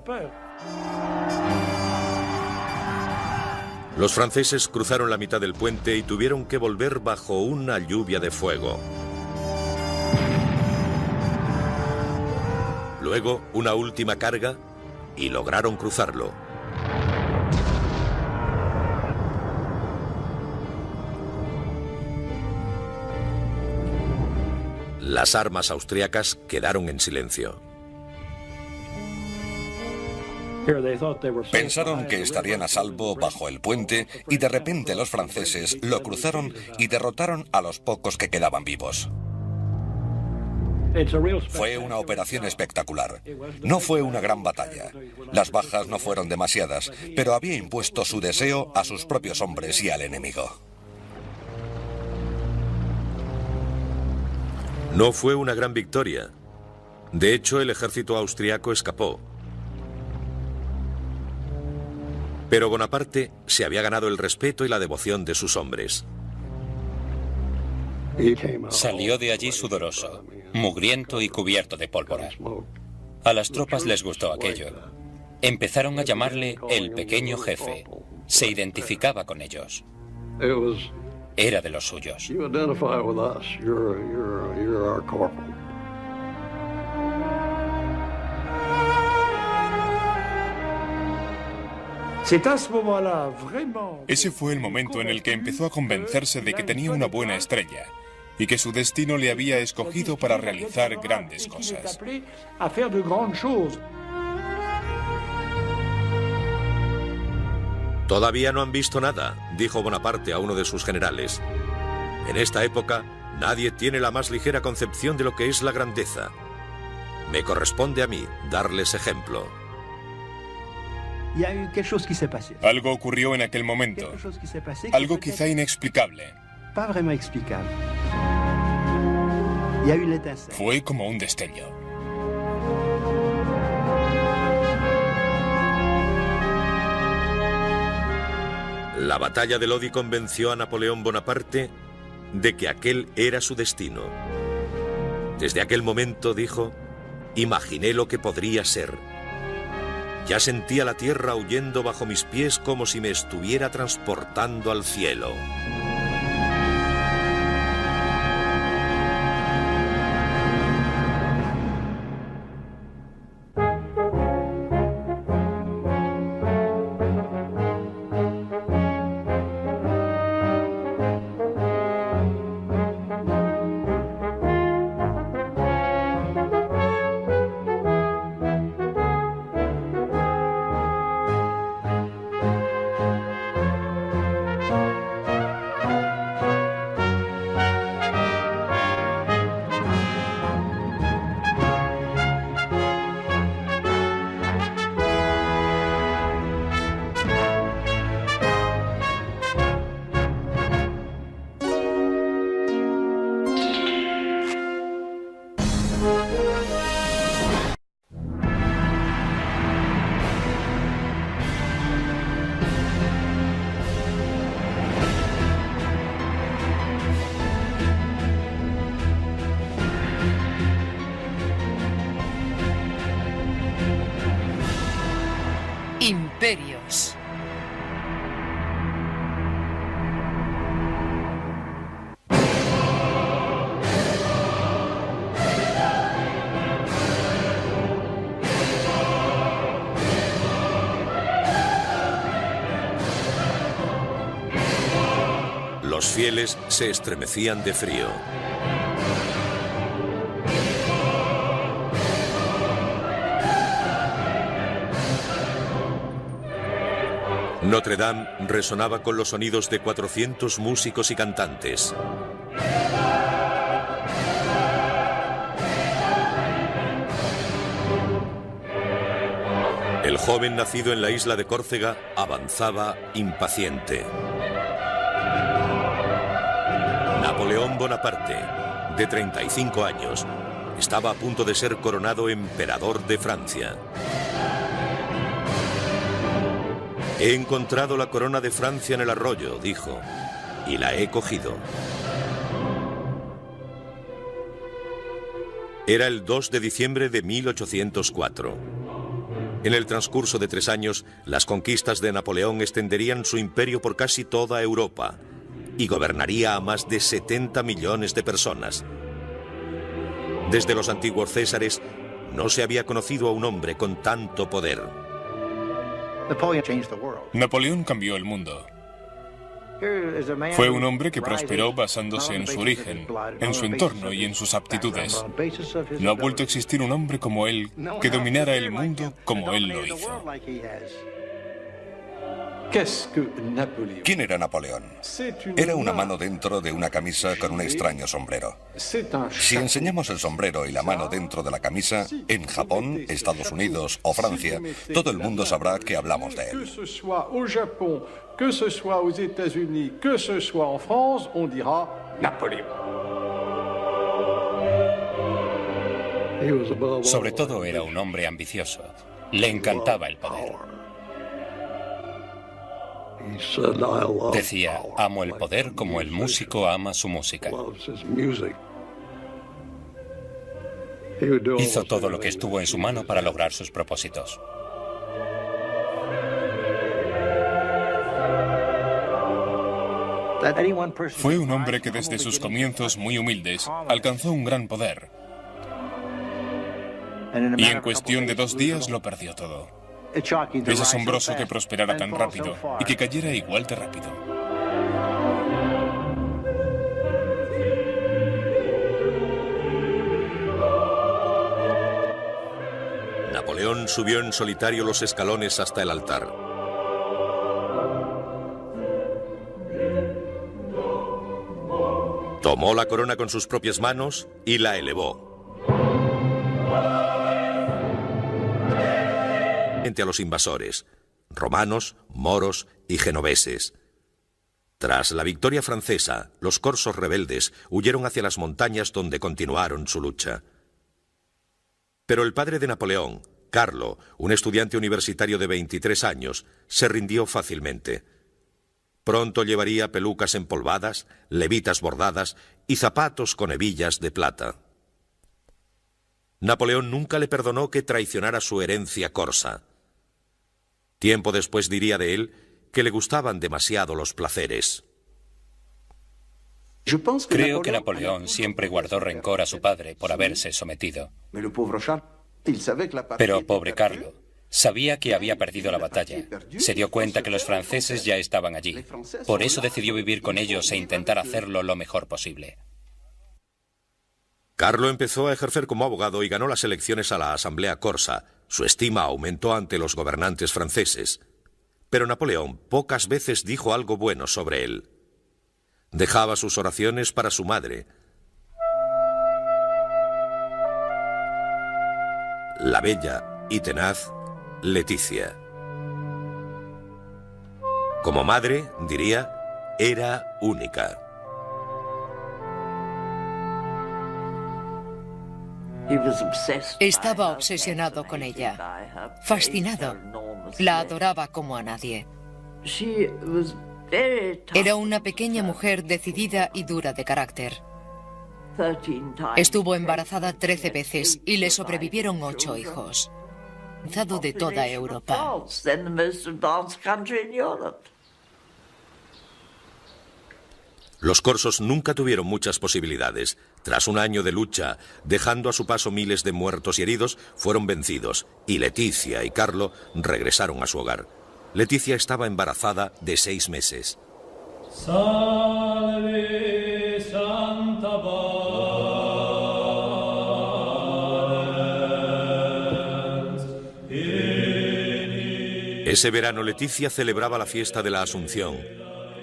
Los franceses cruzaron la mitad del puente y tuvieron que volver bajo una lluvia de fuego. Luego, una última carga y lograron cruzarlo. Las armas austriacas quedaron en silencio. Pensaron que estarían a salvo bajo el puente y de repente los franceses lo cruzaron y derrotaron a los pocos que quedaban vivos. Fue una operación espectacular. No fue una gran batalla. Las bajas no fueron demasiadas, pero había impuesto su deseo a sus propios hombres y al enemigo. No fue una gran victoria. De hecho, el ejército austriaco escapó. Pero Bonaparte se había ganado el respeto y la devoción de sus hombres. Salió de allí sudoroso, mugriento y cubierto de pólvora. A las tropas les gustó aquello. Empezaron a llamarle el pequeño jefe. Se identificaba con ellos. Era de los suyos. Ese fue el momento en el que empezó a convencerse de que tenía una buena estrella y que su destino le había escogido para realizar grandes cosas. Todavía no han visto nada, dijo Bonaparte a uno de sus generales. En esta época, nadie tiene la más ligera concepción de lo que es la grandeza. Me corresponde a mí darles ejemplo. Algo ocurrió en aquel momento, algo quizá inexplicable. Fue como un destello. La batalla de Lodi convenció a Napoleón Bonaparte de que aquel era su destino. Desde aquel momento, dijo, imaginé lo que podría ser. Ya sentía la tierra huyendo bajo mis pies como si me estuviera transportando al cielo. imperios. Los fieles se estremecían de frío. Notre Dame resonaba con los sonidos de 400 músicos y cantantes. El joven nacido en la isla de Córcega avanzaba impaciente. Napoleón Bonaparte, de 35 años, estaba a punto de ser coronado emperador de Francia. He encontrado la corona de Francia en el arroyo, dijo, y la he cogido. Era el 2 de diciembre de 1804. En el transcurso de 3 años, las conquistas de Napoleón extenderían su imperio por casi toda Europa y gobernaría a más de 70 millones de personas. Desde los antiguos Césares, no se había conocido a un hombre con tanto poder. Napoleón cambió el mundo. Fue un hombre que prosperó basándose en su origen, en su entorno y en sus aptitudes. No ha vuelto a existir un hombre como él que dominara el mundo como él lo hizo. ¿Quién era Napoleón? Era una mano dentro de una camisa con un extraño sombrero. Si enseñamos el sombrero y la mano dentro de la camisa, en Japón, Estados Unidos o Francia, todo el mundo sabrá que hablamos de él. Que ce soit aux États-Unis, que ce soit en France, on dira Napoléon. Sobre todo era un hombre ambicioso. Le encantaba el poder. Decía, amo el poder como el músico ama su música. Hizo todo lo que estuvo en su mano para lograr sus propósitos. Fue un hombre que desde sus comienzos muy humildes alcanzó un gran poder. Y en cuestión de 2 días lo perdió todo. Es asombroso que prosperara tan rápido y que cayera igual de rápido. Napoleón subió en solitario los escalones hasta el altar. Tomó la corona con sus propias manos y la elevó. Frente a los invasores, romanos, moros y genoveses. Tras la victoria francesa, los corsos rebeldes huyeron hacia las montañas donde continuaron su lucha. Pero el padre de Napoleón, Carlo, un estudiante universitario de 23 años, se rindió fácilmente. Pronto llevaría pelucas empolvadas, levitas bordadas y zapatos con hebillas de plata. Napoleón nunca le perdonó que traicionara su herencia corsa. Tiempo después diría de él que le gustaban demasiado los placeres. Creo que Napoleón siempre guardó rencor a su padre por haberse sometido. Pero pobre Carlo, sabía que había perdido la batalla. Se dio cuenta que los franceses ya estaban allí. Por eso decidió vivir con ellos e intentar hacerlo lo mejor posible. Carlo empezó a ejercer como abogado y ganó las elecciones a la Asamblea Corsa. Su estima aumentó ante los gobernantes franceses. Pero Napoleón pocas veces dijo algo bueno sobre él. Dejaba sus oraciones para su madre, la bella y tenaz Leticia. Como madre, diría, era única. Estaba obsesionado con ella, fascinado. La adoraba como a nadie. Era una pequeña mujer decidida y dura de carácter. Estuvo embarazada 13 veces y le sobrevivieron 8 hijos. avanzado de toda Europa. Los corsos nunca tuvieron muchas posibilidades. Tras un año de lucha, dejando a su paso miles de muertos y heridos, fueron vencidos, y Leticia y Carlo regresaron a su hogar. Leticia estaba embarazada de 6 meses. Salve Santa Valens. Ese verano Leticia celebraba la fiesta de la Asunción,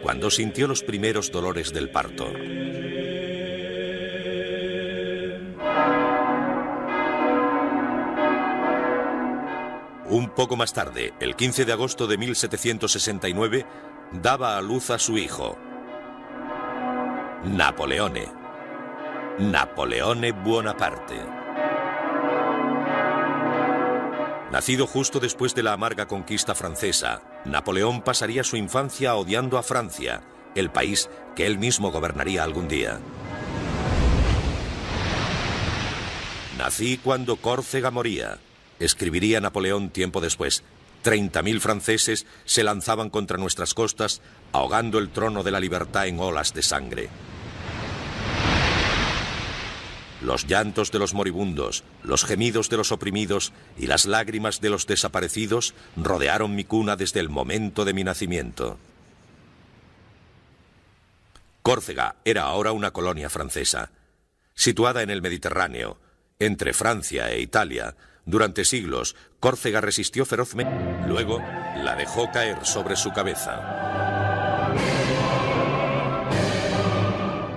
cuando sintió los primeros dolores del parto. Un poco más tarde, el 15 de agosto de 1769, daba a luz a su hijo, Napoleone Bonaparte. Nacido justo después de la amarga conquista francesa, Napoleón pasaría su infancia odiando a Francia, el país que él mismo gobernaría algún día. Nací cuando Córcega moría, escribiría Napoleón tiempo después. 30.000 franceses se lanzaban contra nuestras costas, ahogando el trono de la libertad en olas de sangre. Los llantos de los moribundos, los gemidos de los oprimidos y las lágrimas de los desaparecidos rodearon mi cuna desde el momento de mi nacimiento. Córcega era ahora una colonia francesa. Situada en el Mediterráneo, entre Francia e Italia, durante siglos, Córcega resistió ferozmente. Luego, la dejó caer sobre su cabeza.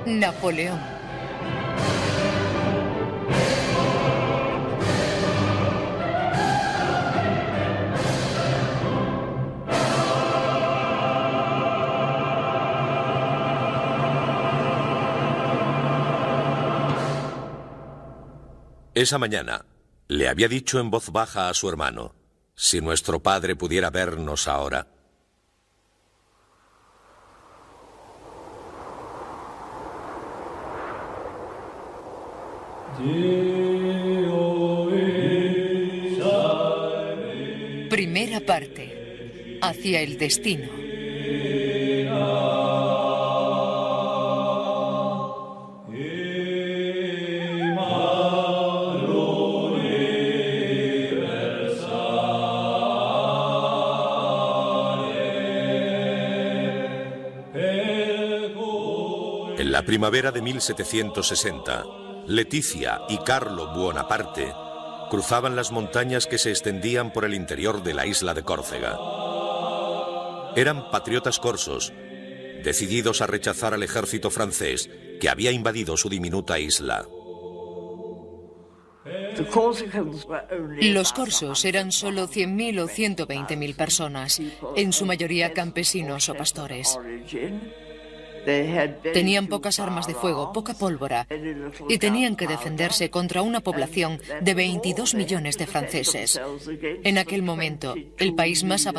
Napoleón. Esa mañana, le había dicho en voz baja a su hermano, si nuestro padre pudiera vernos ahora. Primera parte. Hacia el destino. En la primavera de 1760, Leticia y Carlo Buonaparte cruzaban las montañas que se extendían por el interior de la isla de Córcega. Eran patriotas corsos, decididos a rechazar al ejército francés que había invadido su diminuta isla. Los corsos eran solo 100.000 o 120.000 personas, en su mayoría campesinos o pastores. Tenían pocas armas de fuego, poca pólvora, y tenían que defenderse contra una población de 22 millones de franceses. En aquel momento, el país más avanzado